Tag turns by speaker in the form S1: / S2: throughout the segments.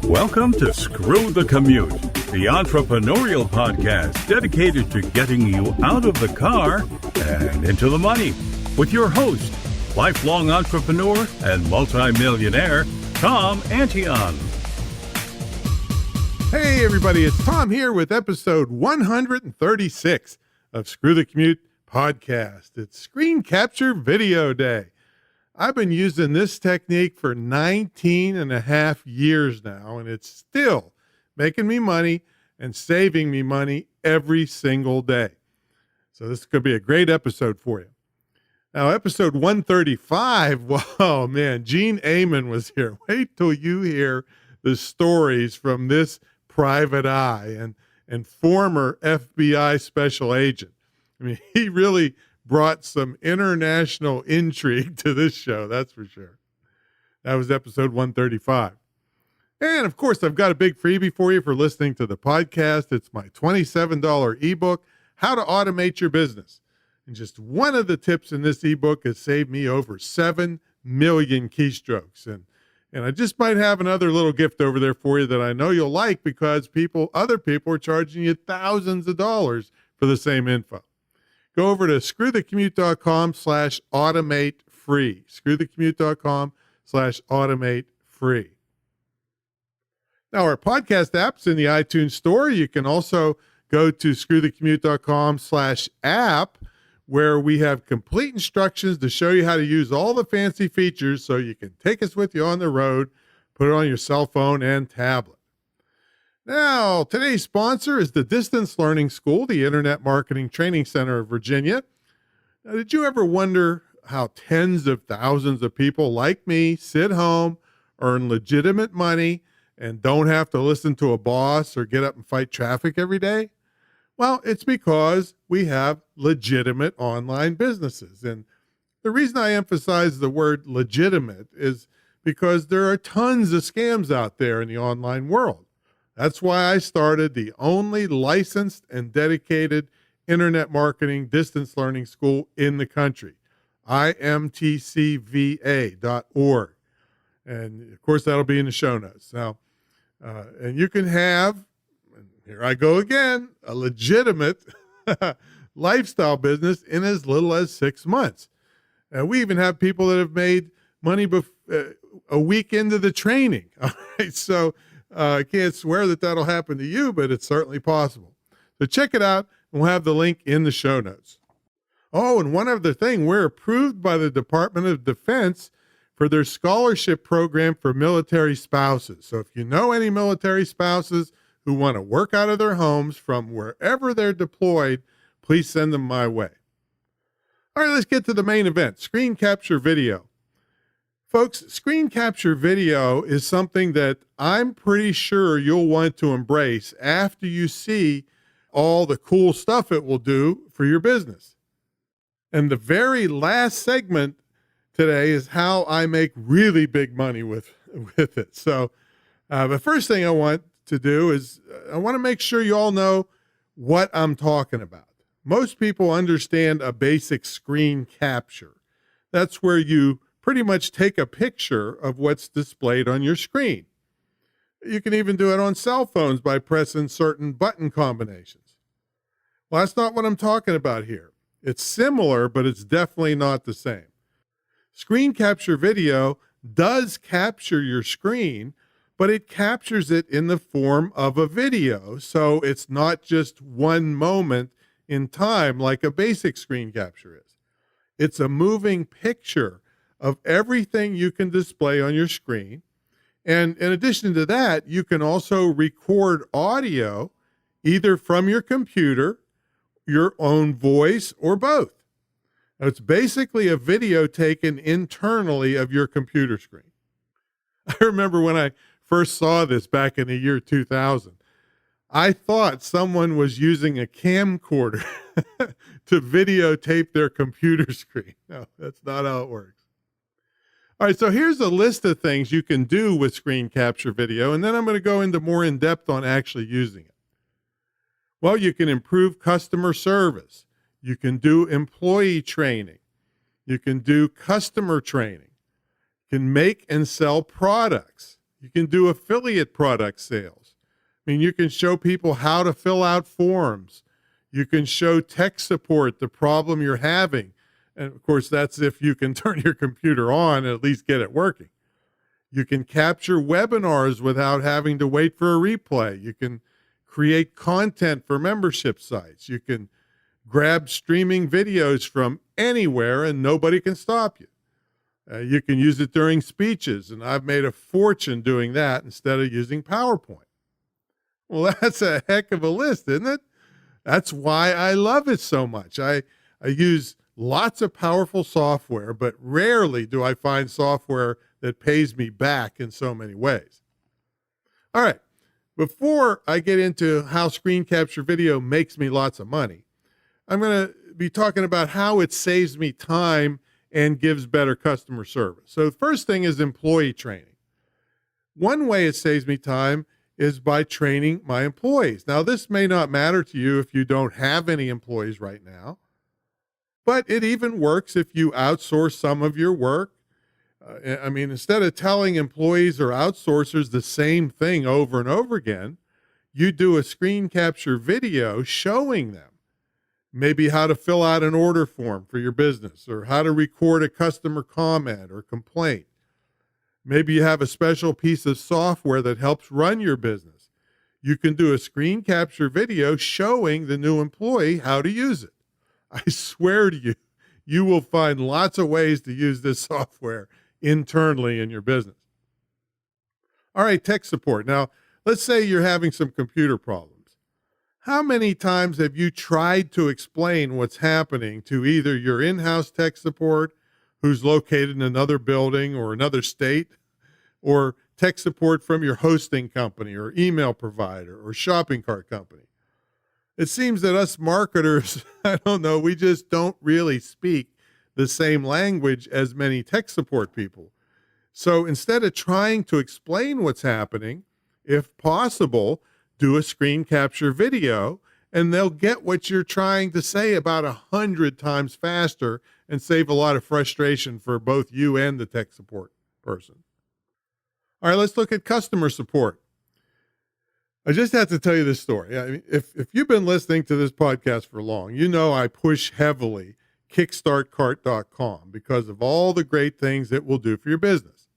S1: Welcome to Screw the Commute, the entrepreneurial podcast dedicated to getting you out of the car and into the money. With your host, lifelong entrepreneur and multimillionaire, Tom Antion.
S2: Hey everybody, it's Tom here with episode 136 of Screw the Commute podcast. It's Screen Capture Video Day. I've been using this technique for 19 and a half years now, and it's still making me money and saving me money every single day. So this could be a great episode for you. Now, episode 135, whoa, man, Gene Amen was here. Wait till you hear the stories from this private eye and former FBI special agent. I mean, he really brought some international intrigue to this show, that's for sure. That was episode 135. And of course, I've got a big freebie for you for listening to the podcast. It's my $27 ebook, How to Automate Your Business. And just one of the tips in this ebook has saved me over 7 million keystrokes. And I just might have another little gift over there for you that I know you'll like, because other people are charging you thousands of dollars for the same info. Go over to screwthecommute.com/automate free. Screwthecommute.com/automate free. Now, our podcast app's in the iTunes store. You can also go to screwthecommute.com/app, where we have complete instructions to show you how to use all the fancy features so you can take us with you on the road, put it on your cell phone and tablet. Now, today's sponsor is the Distance Learning School, the Internet Marketing Training Center of Virginia. Now, did you ever wonder how tens of thousands of people like me sit home, earn legitimate money, and don't have to listen to a boss or get up and fight traffic every day? Well, it's because we have legitimate online businesses. And the reason I emphasize the word legitimate is because there are tons of scams out there in the online world. That's why I started the only licensed and dedicated internet marketing distance learning school in the country, imtcva.org. And of course, that'll be in the show notes. Now, and you can have, and here I go again, a legitimate lifestyle business in as little as 6 months. And we even have people that have made money a week into the training. All right, so I can't swear that that'll happen to you, but it's certainly possible. So check it out, and we'll have the link in the show notes. Oh, and one other thing, we're approved by the Department of Defense for their scholarship program for military spouses. So if you know any military spouses who want to work out of their homes from wherever they're deployed, please send them my way. All right, let's get to the main event, screen capture video. Folks, screen capture video is something that I'm pretty sure you'll want to embrace after you see all the cool stuff it will do for your business. And the very last segment today is how I make really big money with it. So the first thing I want to do is I want to make sure you all know what I'm talking about. Most people understand a basic screen capture. That's where you pretty much take a picture of what's displayed on your screen. You can even do it on cell phones by pressing certain button combinations. Well, that's not what I'm talking about here. It's similar, but it's definitely not the same. Screen capture video does capture your screen, but it captures it in the form of a video. So it's not just one moment in time like a basic screen capture is. It's a moving picture of everything you can display on your screen. And in addition to that, you can also record audio either from your computer, your own voice, or both. Now, it's basically a video taken internally of your computer screen. I remember when I first saw this back in the year 2000, I thought someone was using a camcorder to videotape their computer screen. No, that's not how it works. All right, so here's a list of things you can do with screen capture video, and then I'm going to go into more in depth on actually using it. Well, you can improve customer service. You can do employee training. You can do customer training. You can make and sell products. You can do affiliate product sales. I mean, you can show people how to fill out forms. You can show tech support the problem you're having. And of course, that's if you can turn your computer on and at least get it working. You can capture webinars without having to wait for a replay. You can create content for membership sites. You can grab streaming videos from anywhere and nobody can stop you. You can use it during speeches, and I've made a fortune doing that instead of using PowerPoint. Well, that's a heck of a list, isn't it? That's why I love it so much. I use lots of powerful software, but rarely do I find software that pays me back in so many ways. All right, before I get into how screen capture video makes me lots of money, I'm going to be talking about how it saves me time and gives better customer service. So the first thing is employee training. One way it saves me time is by training my employees. Now, this may not matter to you if you don't have any employees right now, but it even works if you outsource some of your work. I mean, instead of telling employees or outsourcers the same thing over and over again, you do a screen capture video showing them maybe how to fill out an order form for your business or how to record a customer comment or complaint. Maybe you have a special piece of software that helps run your business. You can do a screen capture video showing the new employee how to use it. I swear to you, you will find lots of ways to use this software internally in your business. All right, tech support. Now, let's say you're having some computer problems. How many times have you tried to explain what's happening to either your in-house tech support, who's located in another building or another state, or tech support from your hosting company or email provider or shopping cart company? It seems that us marketers, we just don't really speak the same language as many tech support people. So instead of trying to explain what's happening, if possible, do a screen capture video and they'll get what you're trying to say about 100 times faster and save a lot of frustration for both you and the tech support person. All right, let's look at customer support. I just have to tell you this story. I mean, if you've been listening to this podcast for long, you know I push heavily kickstartcart.com because of all the great things it will do for your business.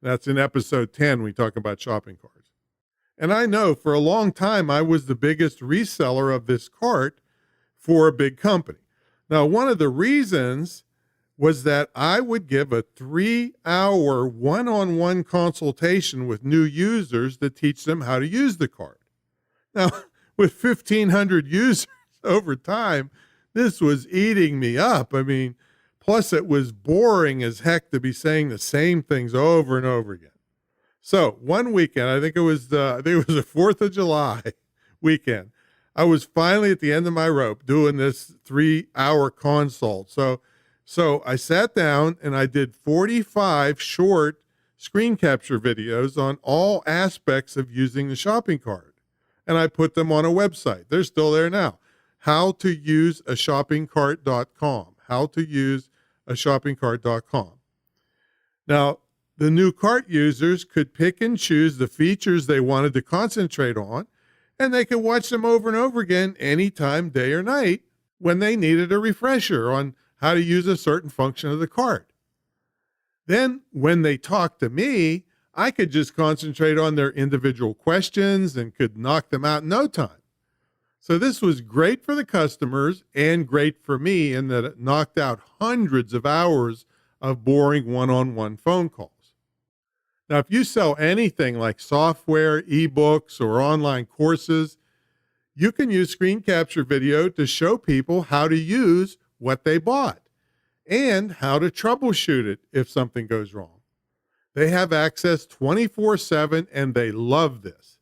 S2: That's in episode 10, we talk about shopping carts. And I know for a long time, I was the biggest reseller of this cart for a big company. Now, one of the reasons was that I would give a 3-hour one-on-one consultation with new users to teach them how to use the cart. Now, with 1,500 users over time, this was eating me up. I mean, plus it was boring as heck to be saying the same things over and over again. So one weekend, I think it was the 4th of July weekend, I was finally at the end of my rope doing this 3-hour consult. So I sat down and I did 45 short screen capture videos on all aspects of using the shopping cart. And I put them on a website. They're still there now. howtouseshoppingcart.com. howtouseshoppingcart.com. Now, the new cart users could pick and choose the features they wanted to concentrate on, and they could watch them over and over again anytime, day or night, when they needed a refresher on how to use a certain function of the cart. Then, when they talked to me, I could just concentrate on their individual questions and could knock them out in no time. So this was great for the customers and great for me in that it knocked out hundreds of hours of boring one-on-one phone calls. Now, if you sell anything like software, ebooks, or online courses, you can use screen capture video to show people how to use what they bought and how to troubleshoot it if something goes wrong. They have access 24/7 and they love this.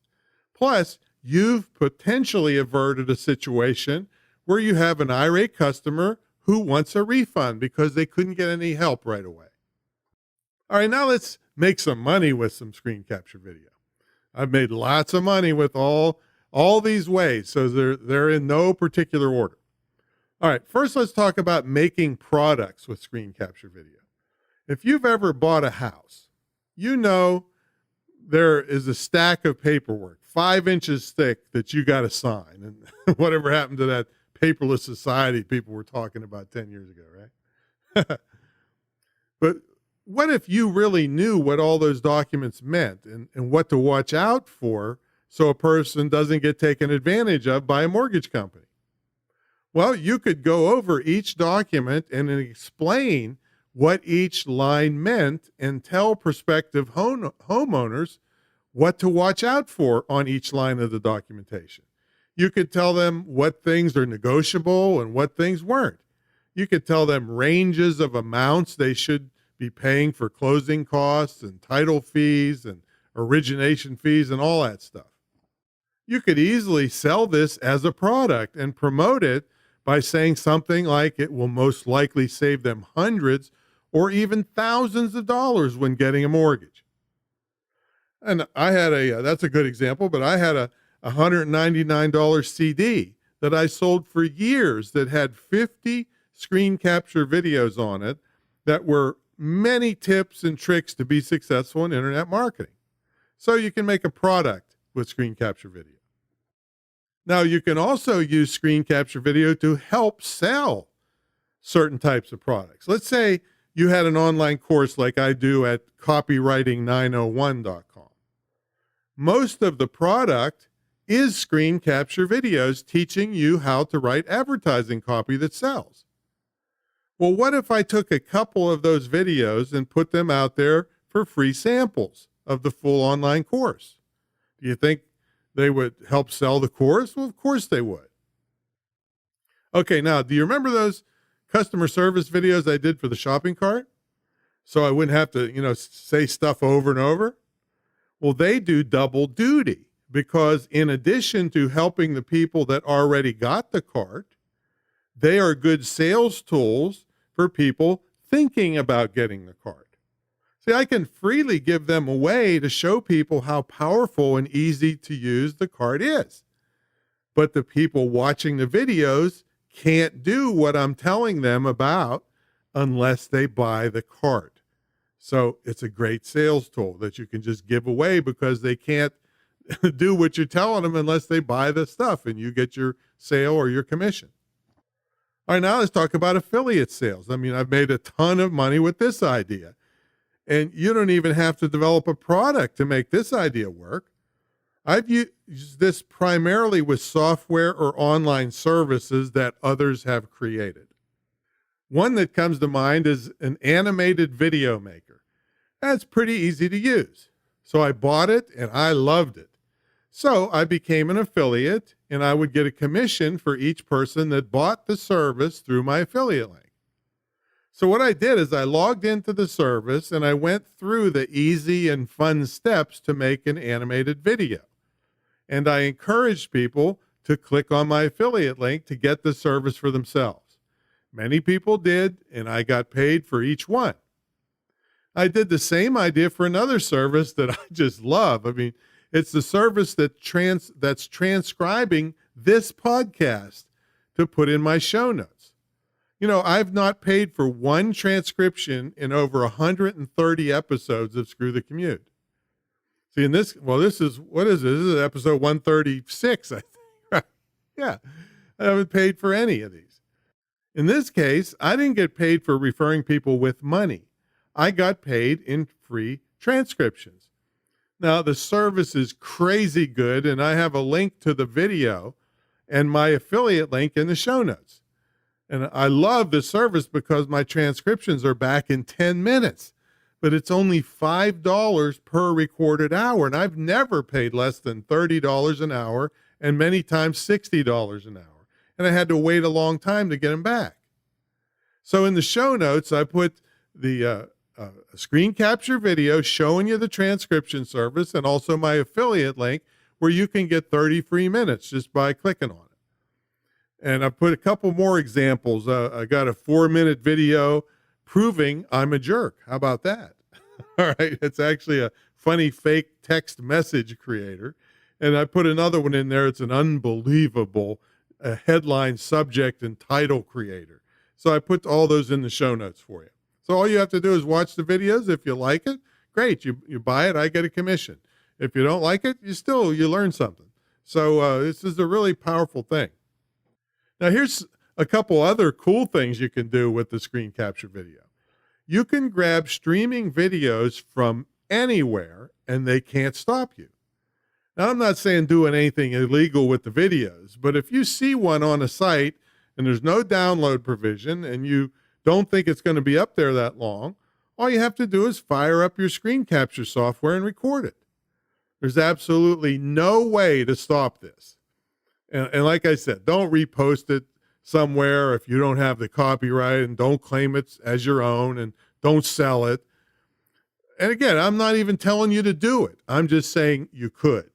S2: Plus, you've potentially averted a situation where you have an irate customer who wants a refund because they couldn't get any help right away. All right, now let's make some money with some screen capture video. I've made lots of money with all these ways, so they're in no particular order. All right, first let's talk about making products with screen capture video. If you've ever bought a house, you know there is a stack of paperwork, 5 inches thick, that you got to sign. And whatever happened to that paperless society people were talking about 10 years ago, right? But what if you really knew what all those documents meant and what to watch out for so a person doesn't get taken advantage of by a mortgage company? Well, you could go over each document and explain what each line meant and tell prospective homeowners what to watch out for on each line of the documentation. You could tell them what things are negotiable and what things weren't. You could tell them ranges of amounts they should be paying for closing costs and title fees and origination fees and all that stuff. You could easily sell this as a product and promote it by saying something like it will most likely save them hundreds or even thousands of dollars when getting a mortgage. And I had that's a good example, but I had a $199 CD that I sold for years that had 50 screen capture videos on it that were many tips and tricks to be successful in internet marketing. So you can make a product with screen capture video. Now, you can also use screen capture video to help sell certain types of products. Let's say you had an online course like I do at copywriting901.com. Most of the product is screen capture videos teaching you how to write advertising copy that sells. Well, what if I took a couple of those videos and put them out there for free samples of the full online course? Do you think they would help sell the course? Well, of course they would. Okay, now, do you remember those customer service videos I did for the shopping cart? So I wouldn't have to, say stuff over and over? Well, they do double duty because in addition to helping the people that already got the cart, they are good sales tools for people thinking about getting the cart. See, I can freely give them away to show people how powerful and easy to use the cart is. But the people watching the videos can't do what I'm telling them about unless they buy the cart. So it's a great sales tool that you can just give away because they can't do what you're telling them unless they buy the stuff and you get your sale or your commission. All right, now let's talk about affiliate sales. I mean, I've made a ton of money with this idea. And you don't even have to develop a product to make this idea work. I've used this primarily with software or online services that others have created. One that comes to mind is an animated video maker. That's pretty easy to use. So I bought it and I loved it. So I became an affiliate and I would get a commission for each person that bought the service through my affiliate link. So what I did is I logged into the service and I went through the easy and fun steps to make an animated video. And I encouraged people to click on my affiliate link to get the service for themselves. Many people did, and I got paid for each one. I did the same idea for another service that I just love. I mean, it's the service that's transcribing this podcast to put in my show notes. I've not paid for one transcription in over 130 episodes of Screw the Commute. See, this is episode 136, I think. Yeah, I haven't paid for any of these. In this case, I didn't get paid for referring people with money. I got paid in free transcriptions. Now, the service is crazy good, and I have a link to the video and my affiliate link in the show notes. And I love the service because my transcriptions are back in 10 minutes, but it's only $5 per recorded hour. And I've never paid less than $30 an hour and many times $60 an hour. And I had to wait a long time to get them back. So in the show notes, I put the screen capture video showing you the transcription service and also my affiliate link where you can get 30 free minutes just by clicking on it. And I put a couple more examples. I got a 4-minute video proving I'm a jerk. How about that? All right. It's actually a funny fake text message creator. And I put another one in there. It's an unbelievable headline, subject, and title creator. So I put all those in the show notes for you. So all you have to do is watch the videos. If you like it, great. You buy it, I get a commission. If you don't like it, you learn something. So this is a really powerful thing. Now, here's a couple other cool things you can do with the screen capture video. You can grab streaming videos from anywhere and they can't stop you. Now, I'm not saying doing anything illegal with the videos, but if you see one on a site and there's no download provision and you don't think it's going to be up there that long, all you have to do is fire up your screen capture software and record it. There's absolutely no way to stop this. And like I said, don't repost it somewhere if you don't have the copyright, and don't claim it as your own, and don't sell it. And again, I'm not even telling you to do it. I'm just saying you could.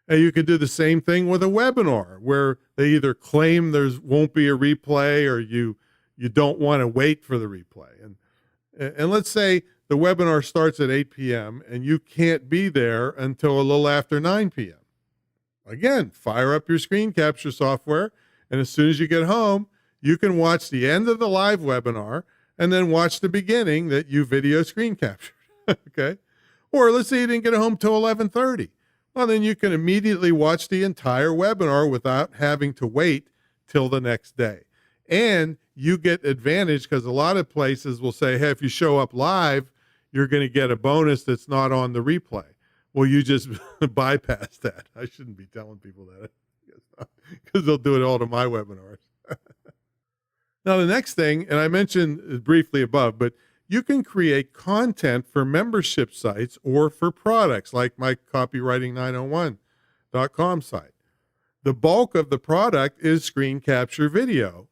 S2: And you could do the same thing with a webinar where they either claim there won't be a replay or you don't want to wait for the replay. And let's say the webinar starts at 8 p.m. and you can't be there until a little after 9 p.m. Again, fire up your screen capture software, and as soon as you get home, you can watch the end of the live webinar and then watch the beginning that you video screen captured. Okay? Or let's say you didn't get home till 11:30. Well, then you can immediately watch the entire webinar without having to wait till the next day. And you get advantage because a lot of places will say, hey, if you show up live, you're going to get a bonus that's not on the replay. Well, you just bypass that. I shouldn't be telling people that because they'll do it all to my webinars. Now, the next thing, and I mentioned briefly above, but you can create content for membership sites or for products like my copywriting901.com site. The bulk of the product is screen capture video.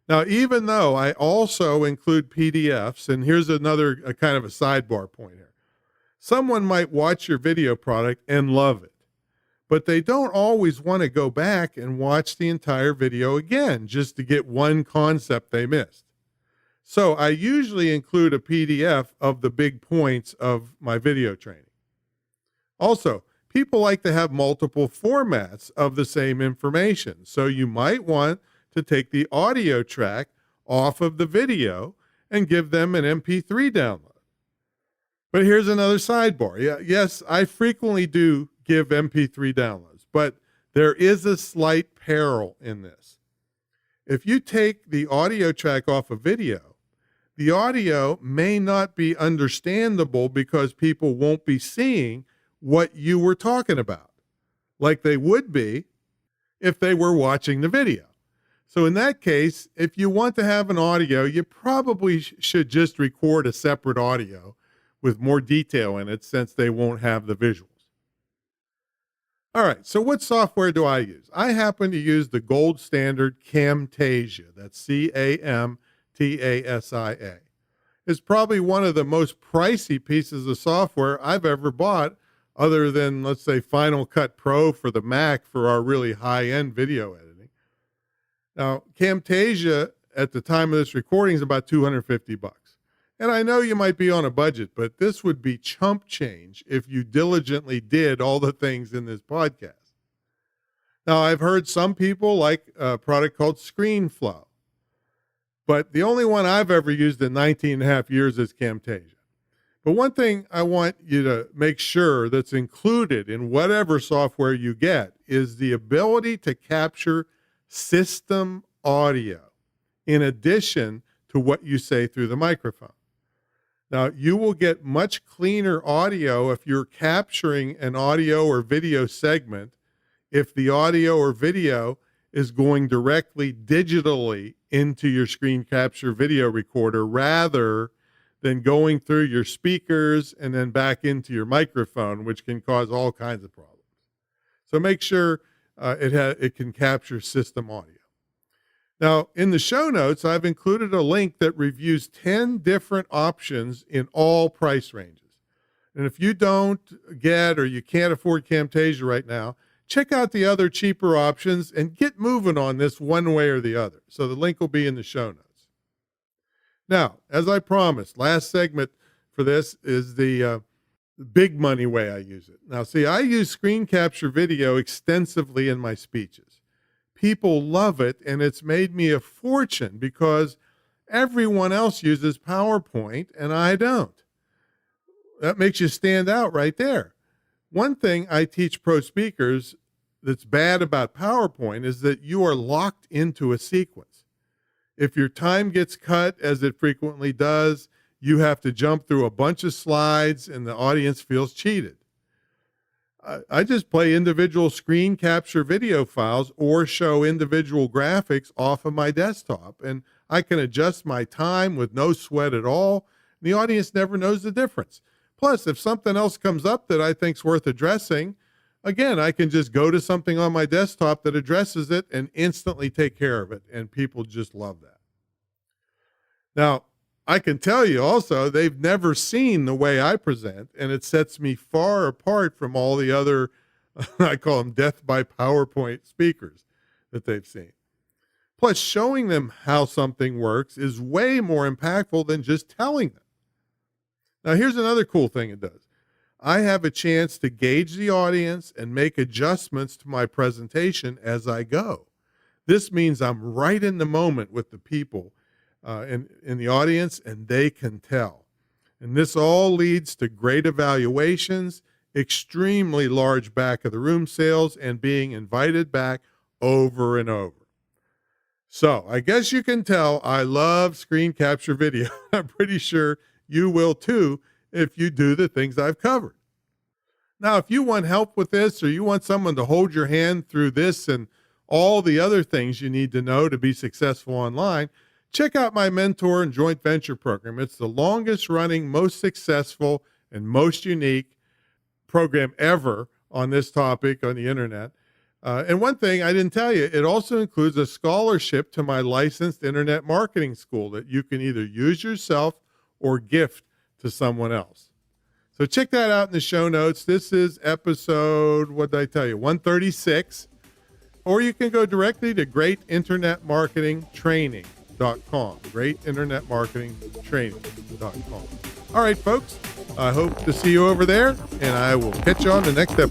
S2: Now, even though I also include PDFs, and here's another kind of a sidebar point here. Someone might watch your video product and love it, but they don't always want to go back and watch the entire video again just to get one concept they missed. So I usually include a PDF of the big points of my video training. Also, people like to have multiple formats of the same information. So you might want to take the audio track off of the video and give them an MP3 download. But here's another sidebar. Yes, I frequently do give MP3 downloads, but there is a slight peril in this. If you take the audio track off a video, the audio may not be understandable because people won't be seeing what you were talking about, like they would be if they were watching the video. So in that case, if you want to have an audio, you probably should just record a separate audio with more detail in it since they won't have the visuals. All right, so what software do I use? I happen to use the gold standard Camtasia. That's Camtasia. It's probably one of the most pricey pieces of software I've ever bought, other than, let's say, Final Cut Pro for the Mac for our really high-end video editing. Now, Camtasia at the time of this recording is about $250. And I know you might be on a budget, but this would be chump change if you diligently did all the things in this podcast. Now, I've heard some people like a product called ScreenFlow, but the only one I've ever used in 19 and a half years is Camtasia. But one thing I want you to make sure that's included in whatever software you get is the ability to capture system audio in addition to what you say through the microphone. Now, you will get much cleaner audio if you're capturing an audio or video segment if the audio or video is going directly digitally into your screen capture video recorder rather than going through your speakers and then back into your microphone, which can cause all kinds of problems. So make sure it can capture system audio. Now, in the show notes, I've included a link that reviews 10 different options in all price ranges. And if you don't get or you can't afford Camtasia right now, check out the other cheaper options and get moving on this one way or the other. So the link will be in the show notes. Now, as I promised, last segment for this is the big money way I use it. Now, see, I use screen capture video extensively in my speeches. People love it, and it's made me a fortune because everyone else uses PowerPoint, and I don't. That makes you stand out right there. One thing I teach pro speakers that's bad about PowerPoint is that you are locked into a sequence. If your time gets cut, as it frequently does, you have to jump through a bunch of slides and the audience feels cheated. I just play individual screen capture video files or show individual graphics off of my desktop, and I can adjust my time with no sweat at all. The audience never knows the difference. Plus, if something else comes up that I think's worth addressing, again, I can just go to something on my desktop that addresses it and instantly take care of it, and people just love that. Now, I can tell you also, they've never seen the way I present, and it sets me far apart from all the other, I call them death by PowerPoint speakers that they've seen. Plus, showing them how something works is way more impactful than just telling them. Now, here's another cool thing it does. I have a chance to gauge the audience and make adjustments to my presentation as I go. This means I'm right in the moment with the people in the audience, and they can tell. And this all leads to great evaluations, extremely large back of the room sales, and being invited back over and over. So I guess you can tell I love screen capture video. I'm pretty sure you will too if you do the things I've covered. Now, if you want help with this, or you want someone to hold your hand through this and all the other things you need to know to be successful online, check out my mentor and joint venture program. It's the longest running, most successful, and most unique program ever on this topic on the internet. And one thing I didn't tell you, it also includes a scholarship to my licensed internet marketing school that you can either use yourself or gift to someone else. So check that out in the show notes. This is episode, what did I tell you, 136. Or you can go directly to greatinternetmarketingtraining.com. greatinternetmarketingtraining.com. All right, folks, I hope to see you over there, and I will catch you on the next episode.